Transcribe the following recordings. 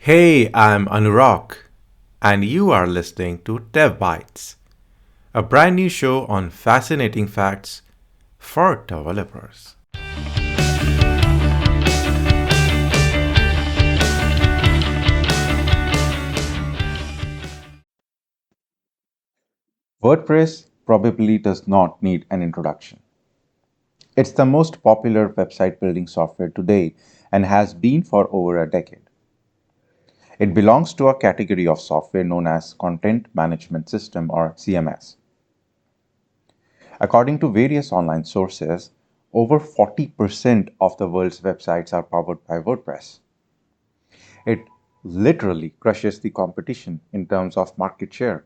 Hey, I'm Anurag, and you are listening to Dev Bytes, a brand new show on fascinating facts for developers. WordPress probably does not need an introduction. It's the most popular website building software today and has been for over a decade. It belongs to a category of software known as Content Management System or CMS. According to various online sources, over 40% of the world's websites are powered by WordPress. It literally crushes the competition in terms of market share.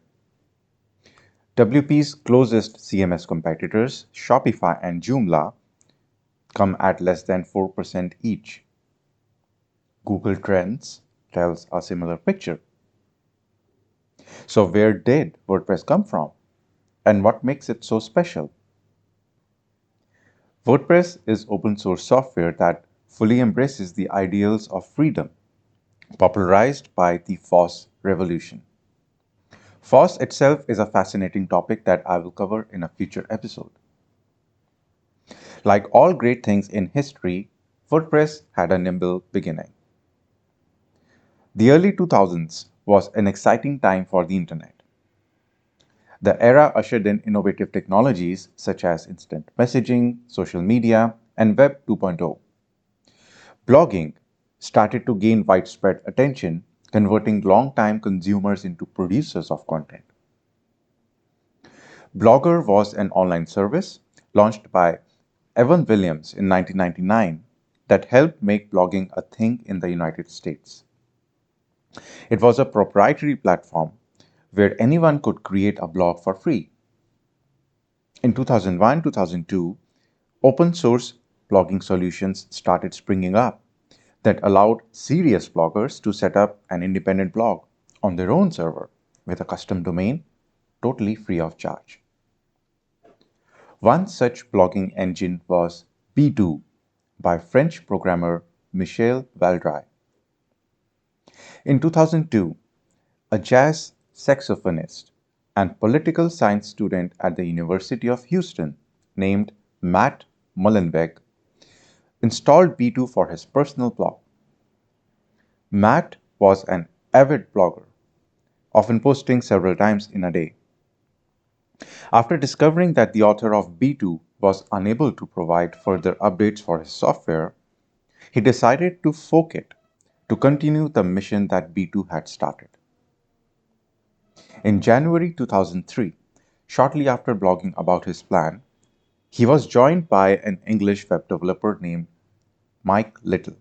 WP's closest CMS competitors, Shopify and Joomla, come at less than 4% each. Google Trends tells a similar picture. So, where did WordPress come from? And what makes it so special? WordPress is open source software that fully embraces the ideals of freedom, popularized by the FOSS revolution. FOSS itself is a fascinating topic that I will cover in a future episode. Like all great things in history, WordPress had a nimble beginning. The early 2000s was an exciting time for the internet. The era ushered in innovative technologies such as instant messaging, social media, and Web 2.0. Blogging started to gain widespread attention, converting long-time consumers into producers of content. Blogger was an online service launched by Evan Williams in 1999 that helped make blogging a thing in the United States. It was a proprietary platform where anyone could create a blog for free. In 2001-2002, open source blogging solutions started springing up that allowed serious bloggers to set up an independent blog on their own server with a custom domain totally free of charge. One such blogging engine was B2 by French programmer Michel Valdry. In 2002, a jazz saxophonist and political science student at the University of Houston named Matt Mullenweg installed B2 for his personal blog. Matt was an avid blogger, often posting several times in a day. After discovering that the author of B2 was unable to provide further updates for his software, he decided to fork it to continue the mission that B2 had started. In January 2003, shortly after blogging about his plan, he was joined by an English web developer named Mike Little.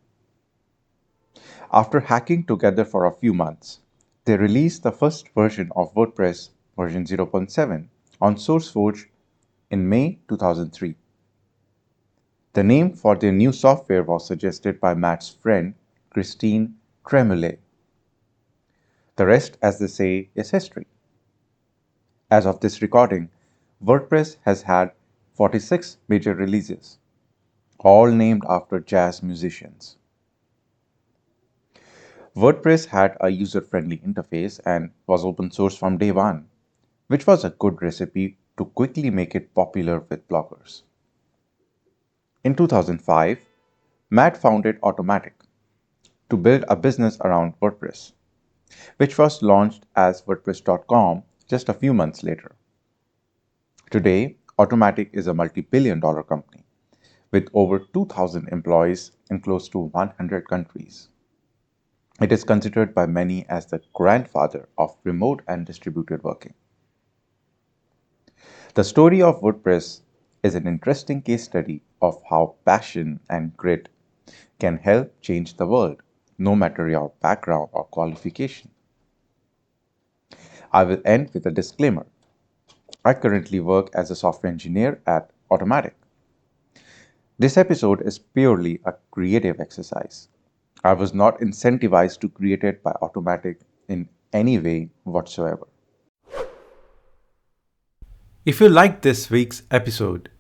After hacking together for a few months, they released the first version of WordPress version 0.7 on SourceForge in May 2003. The name for their new software was suggested by Matt's friend Christine Tremoulet. The rest, as they say, is history. As of this recording, WordPress has had 46 major releases, all named after jazz musicians. WordPress had a user-friendly interface and was open source from day one, which was a good recipe to quickly make it popular with bloggers. In 2005, Matt founded Automatic to build a business around WordPress, which was launched as WordPress.com just a few months later. Today, Automatic is a multi-billion dollar company with over 2,000 employees in close to 100 countries. It is considered by many as the grandfather of remote and distributed working. The story of WordPress is an interesting case study of how passion and grit can help change the world, no matter your background or qualification. I will end with a disclaimer. I currently work as a software engineer at Automatic. This episode is purely a creative exercise. I was not incentivized to create it by Automatic in any way whatsoever. If you liked this week's episode,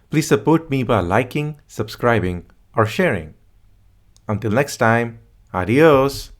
please support me by liking, subscribing, or sharing. Until next time, adios!